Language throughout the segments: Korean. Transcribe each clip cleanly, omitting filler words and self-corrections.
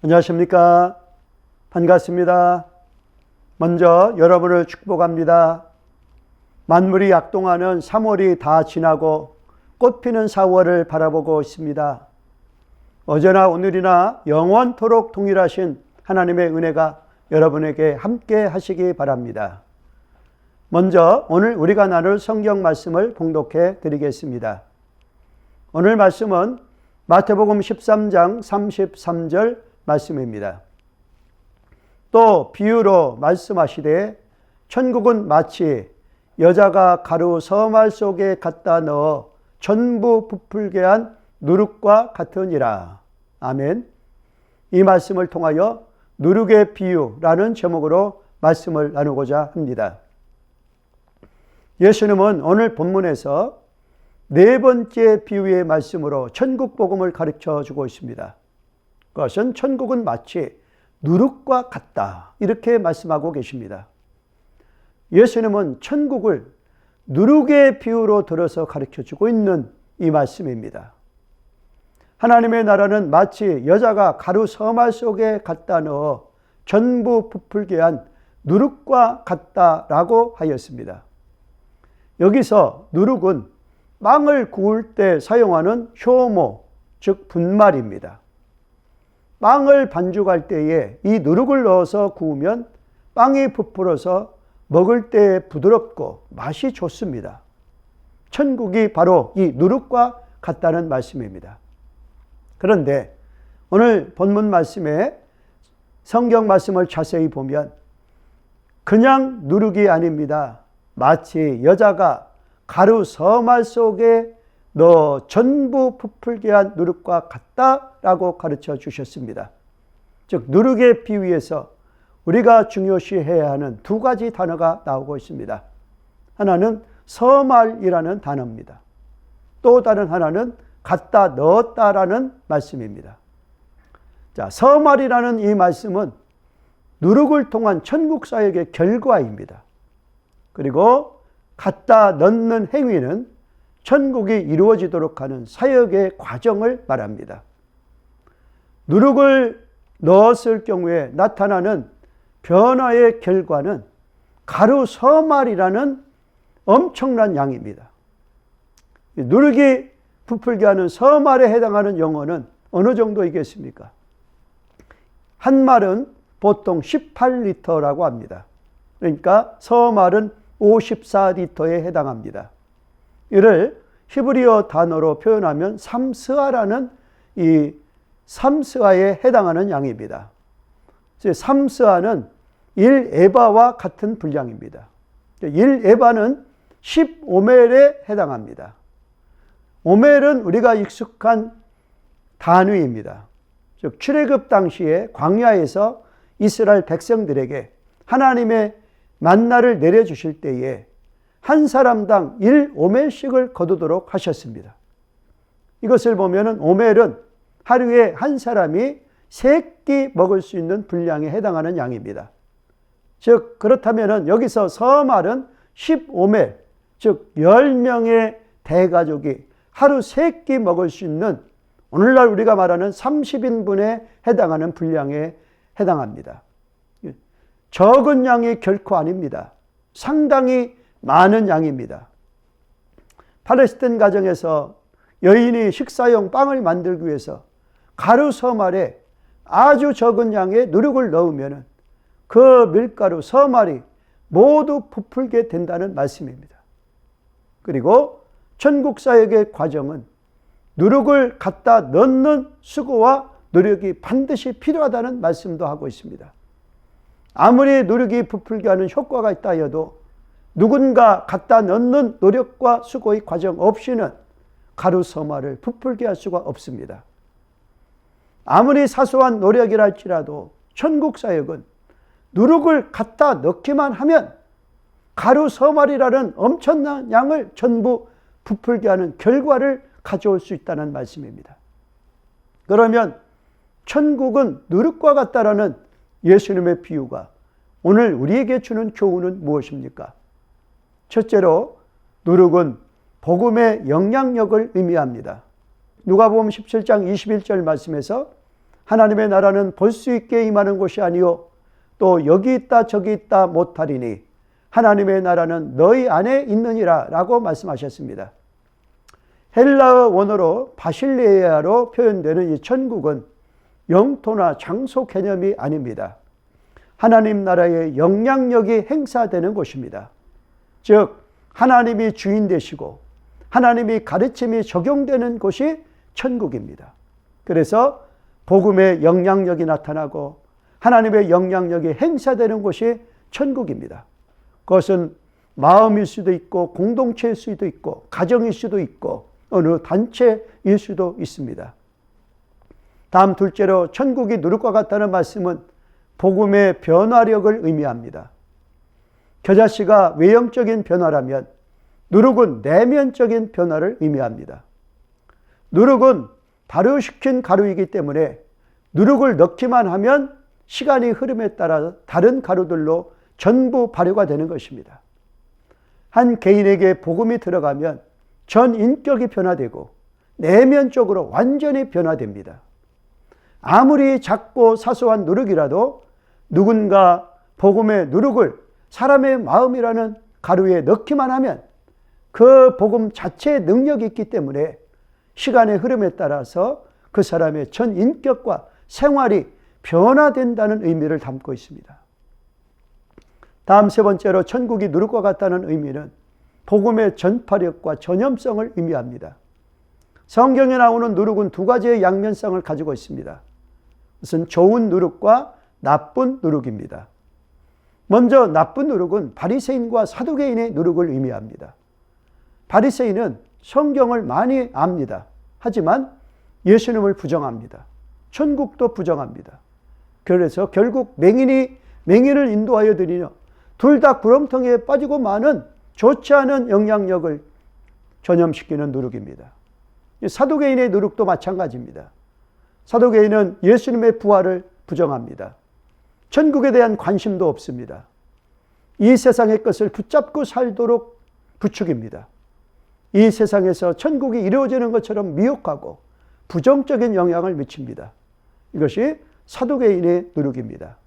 안녕하십니까? 반갑습니다. 먼저 여러분을 축복합니다. 만물이 약동하는 3월이 다 지나고 꽃피는 4월을 바라보고 있습니다. 어제나 오늘이나 영원토록 동일하신 하나님의 은혜가 여러분에게 함께 하시기 바랍니다. 먼저 오늘 우리가 나눌 성경 말씀을 봉독해 드리겠습니다. 오늘 말씀은 마태복음 13장 33절 말씀입니다. 또 비유로 말씀하시되 천국은 마치 여자가 가루 서말 속에 갖다 넣어 전부 부풀게 한 누룩과 같으니라. 아멘. 이 말씀을 통하여 누룩의 비유라는 제목으로 말씀을 나누고자 합니다. 예수님은 오늘 본문에서 네 번째 비유의 말씀으로 천국 복음을 가르쳐 주고 있습니다. 그것은 천국은 마치 누룩과 같다, 이렇게 말씀하고 계십니다. 예수님은 천국을 누룩의 비유로 들어서 가르쳐 주고 있는 이 말씀입니다. 하나님의 나라는 마치 여자가 가루 서말 속에 갖다 넣어 전부 부풀게 한 누룩과 같다라고 하였습니다. 여기서 누룩은 빵을 구울 때 사용하는 효모, 즉 분말입니다. 빵을 반죽할 때에 이 누룩을 넣어서 구우면 빵이 부풀어서 먹을 때 부드럽고 맛이 좋습니다. 천국이 바로 이 누룩과 같다는 말씀입니다. 그런데 오늘 본문 말씀에 성경 말씀을 자세히 보면 그냥 누룩이 아닙니다. 마치 여자가 가루 서말 속에 너 전부 부풀게 한 누룩과 같다라고 가르쳐 주셨습니다. 즉 누룩의 비유에서 우리가 중요시해야 하는 두 가지 단어가 나오고 있습니다. 하나는 서말이라는 단어입니다. 또 다른 하나는 갖다 넣었다라는 말씀입니다. 자, 서말이라는 이 말씀은 누룩을 통한 천국 사역의 결과입니다. 그리고 갖다 넣는 행위는 천국이 이루어지도록 하는 사역의 과정을 말합니다. 누룩을 넣었을 경우에 나타나는 변화의 결과는 가루 서말이라는 엄청난 양입니다. 누룩이 부풀게 하는 서말에 해당하는 영어는 어느 정도이겠습니까? 한 말은 보통 18리터라고 합니다. 그러니까 서말은 54리터에 해당합니다. 이를 히브리어 단어로 표현하면 삼스아라는 이 삼스아에 해당하는 양입니다. 삼스아는 1에바와 같은 분량입니다. 1에바는 15멜에 해당합니다. 오멜은 우리가 익숙한 단위입니다. 즉 출애굽 당시에 광야에서 이스라엘 백성들에게 하나님의 만나를 내려주실 때에 한 사람당 1오멜씩을 거두도록 하셨습니다. 이것을 보면 오멜은 하루에 한 사람이 3끼 먹을 수 있는 분량에 해당하는 양입니다. 즉 그렇다면 여기서 서말은 15멜, 즉 10명의 대가족이 하루 3끼 먹을 수 있는 오늘날 우리가 말하는 30인분에 해당하는 분량에 해당합니다. 적은 양이 결코 아닙니다. 상당히 많은 양입니다. 팔레스타인 가정에서 여인이 식사용 빵을 만들기 위해서 가루 서말에 아주 적은 양의 누룩을 넣으면 그 밀가루 서말이 모두 부풀게 된다는 말씀입니다. 그리고 천국 사역의 과정은 누룩을 갖다 넣는 수고와 노력이 반드시 필요하다는 말씀도 하고 있습니다. 아무리 누룩이 부풀게 하는 효과가 있다 해도 누군가 갖다 넣는 노력과 수고의 과정 없이는 가루 서말을 부풀게 할 수가 없습니다. 아무리 사소한 노력이라 할지라도 천국 사역은 누룩을 갖다 넣기만 하면 가루 서말이라는 엄청난 양을 전부 부풀게 하는 결과를 가져올 수 있다는 말씀입니다. 그러면 천국은 누룩과 같다라는 예수님의 비유가 오늘 우리에게 주는 교훈은 무엇입니까? 첫째로 누룩은 복음의 영향력을 의미합니다. 누가복음 17장 21절 말씀에서 하나님의 나라는 볼 수 있게 임하는 곳이 아니요 또 여기 있다 저기 있다 못하리니 하나님의 나라는 너희 안에 있느니라 라고 말씀하셨습니다. 헬라어 원어로 바실레아로 표현되는 이 천국은 영토나 장소 개념이 아닙니다. 하나님 나라의 영향력이 행사되는 곳입니다. 즉 하나님이 주인 되시고 하나님이 가르침이 적용되는 곳이 천국입니다. 그래서 복음의 영향력이 나타나고 하나님의 영향력이 행사되는 곳이 천국입니다. 그것은 마음일 수도 있고 공동체일 수도 있고 가정일 수도 있고 어느 단체일 수도 있습니다. 다음 둘째로 천국이 누룩과 같다는 말씀은 복음의 변화력을 의미합니다. 겨자씨가 외형적인 변화라면 누룩은 내면적인 변화를 의미합니다. 누룩은 발효시킨 가루이기 때문에 누룩을 넣기만 하면 시간이 흐름에 따라 다른 가루들로 전부 발효가 되는 것입니다. 한 개인에게 복음이 들어가면 전 인격이 변화되고 내면적으로 완전히 변화됩니다. 아무리 작고 사소한 누룩이라도 누군가 복음의 누룩을 사람의 마음이라는 가루에 넣기만 하면 그 복음 자체의 능력이 있기 때문에 시간의 흐름에 따라서 그 사람의 전 인격과 생활이 변화된다는 의미를 담고 있습니다. 다음 세 번째로 천국이 누룩과 같다는 의미는 복음의 전파력과 전염성을 의미합니다. 성경에 나오는 누룩은 두 가지의 양면성을 가지고 있습니다. 그것은 좋은 누룩과 나쁜 누룩입니다. 먼저 나쁜 누룩은 바리새인과 사두개인의 누룩을 의미합니다. 바리새인은 성경을 많이 압니다. 하지만 예수님을 부정합니다. 천국도 부정합니다. 그래서 결국 맹인을 인도하여 드리며 둘 다 구렁텅이에 빠지고 마는 좋지 않은 영향력을 전염시키는 누룩입니다. 사두개인의 누룩도 마찬가지입니다. 사두개인은 예수님의 부활을 부정합니다. 천국에 대한 관심도 없습니다. 이 세상의 것을 붙잡고 살도록 부추깁니다. 이 세상에서 천국이 이루어지는 것처럼 미혹하고 부정적인 영향을 미칩니다. 이것이 사두개인의 누룩입니다.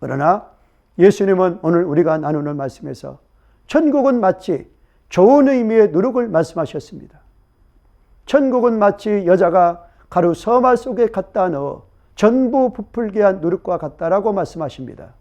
그러나 예수님은 오늘 우리가 나누는 말씀에서 천국은 마치 좋은 의미의 누룩을 말씀하셨습니다. 천국은 마치 여자가 가루 서말 속에 갖다 넣어 전부 부풀게 한 누룩과 같다라고 말씀하십니다.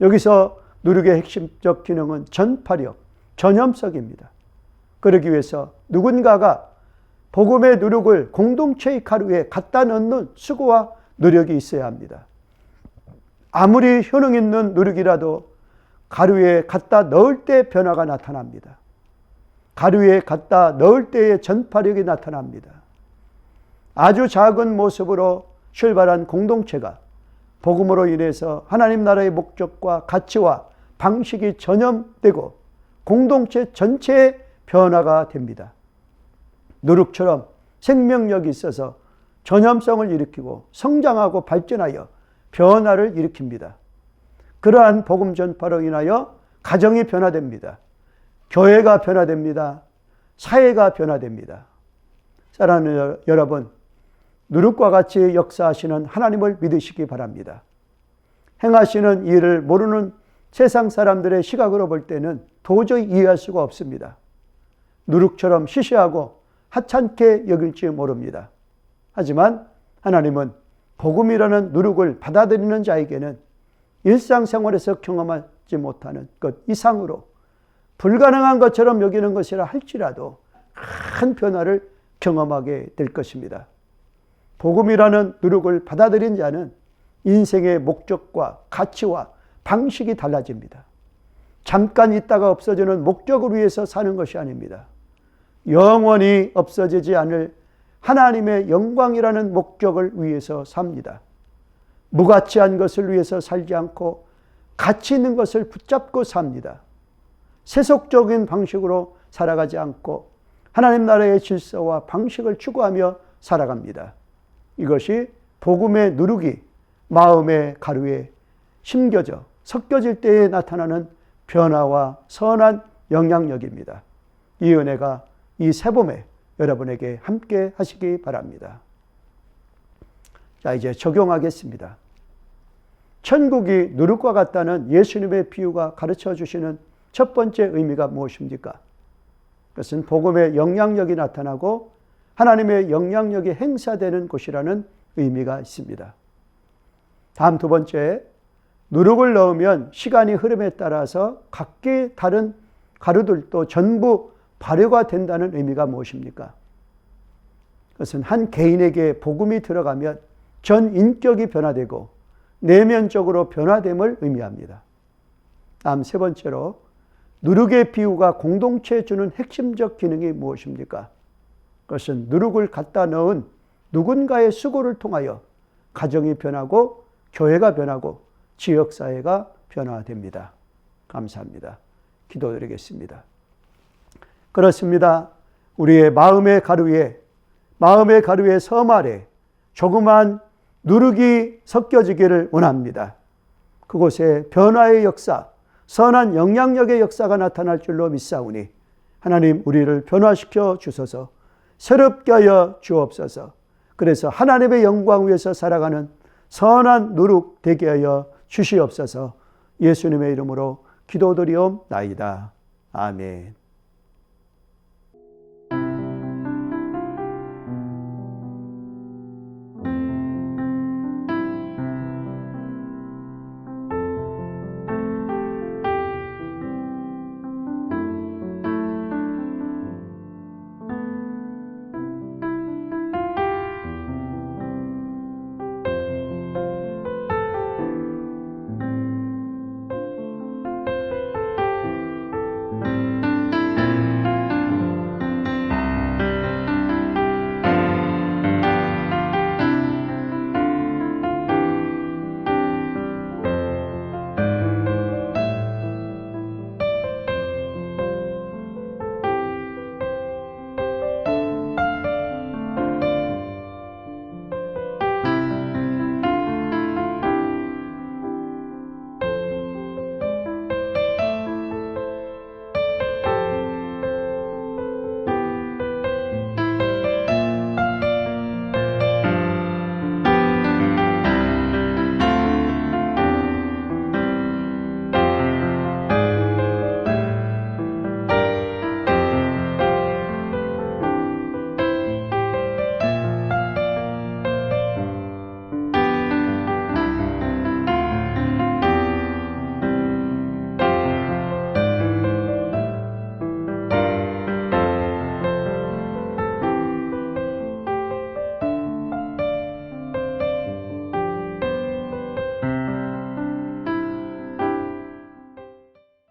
여기서 누룩의 핵심적 기능은 전파력, 전염성입니다. 그러기 위해서 누군가가 복음의 누룩을 공동체의 가루에 갖다 넣는 수고와 노력이 있어야 합니다. 아무리 효능 있는 누룩이라도 가루에 갖다 넣을 때 변화가 나타납니다. 가루에 갖다 넣을 때의 전파력이 나타납니다. 아주 작은 모습으로 출발한 공동체가 복음으로 인해서 하나님 나라의 목적과 가치와 방식이 전염되고 공동체 전체의 변화가 됩니다. 누룩처럼 생명력이 있어서 전염성을 일으키고 성장하고 발전하여 변화를 일으킵니다. 그러한 복음 전파로 인하여 가정이 변화됩니다. 교회가 변화됩니다. 사회가 변화됩니다. 사랑하는 여러분, 누룩과 같이 역사하시는 하나님을 믿으시기 바랍니다. 행하시는 일을 모르는 세상 사람들의 시각으로 볼 때는 도저히 이해할 수가 없습니다. 누룩처럼 시시하고 하찮게 여길지 모릅니다. 하지만 하나님은 복음이라는 누룩을 받아들이는 자에게는 일상생활에서 경험하지 못하는 것 이상으로 불가능한 것처럼 여기는 것이라 할지라도 큰 변화를 경험하게 될 것입니다. 복음이라는 누룩을 받아들인 자는 인생의 목적과 가치와 방식이 달라집니다. 잠깐 있다가 없어지는 목적을 위해서 사는 것이 아닙니다. 영원히 없어지지 않을 하나님의 영광이라는 목적을 위해서 삽니다. 무가치한 것을 위해서 살지 않고 가치 있는 것을 붙잡고 삽니다. 세속적인 방식으로 살아가지 않고 하나님 나라의 질서와 방식을 추구하며 살아갑니다. 이것이 복음의 누룩이 마음의 가루에 심겨져 섞여질 때에 나타나는 변화와 선한 영향력입니다. 이 은혜가 이 새봄에 여러분에게 함께 하시기 바랍니다. 자, 이제 적용하겠습니다. 천국이 누룩과 같다는 예수님의 비유가 가르쳐 주시는 첫 번째 의미가 무엇입니까? 그것은 복음의 영향력이 나타나고 하나님의 영향력이 행사되는 곳이라는 의미가 있습니다. 다음 두 번째, 누룩을 넣으면 시간이 흐름에 따라서 각기 다른 가루들도 전부 발효가 된다는 의미가 무엇입니까? 그것은 한 개인에게 복음이 들어가면 전 인격이 변화되고 내면적으로 변화됨을 의미합니다. 다음 세 번째로, 누룩의 비유가 공동체에 주는 핵심적 기능이 무엇입니까? 그것은 누룩을 갖다 넣은 누군가의 수고를 통하여 가정이 변하고 교회가 변하고 지역사회가 변화됩니다. 감사합니다. 기도드리겠습니다. 그렇습니다. 우리의 마음의 가루에 섬 아래 조그만 누룩이 섞여지기를 원합니다. 그곳에 변화의 역사, 선한 영향력의 역사가 나타날 줄로 믿사오니 하나님 우리를 변화시켜 주소서, 새롭게 하여 주옵소서. 그래서 하나님의 영광 위에서 살아가는 선한 누룩 되게 하여 주시옵소서. 예수님의 이름으로 기도드리옵나이다. 아멘.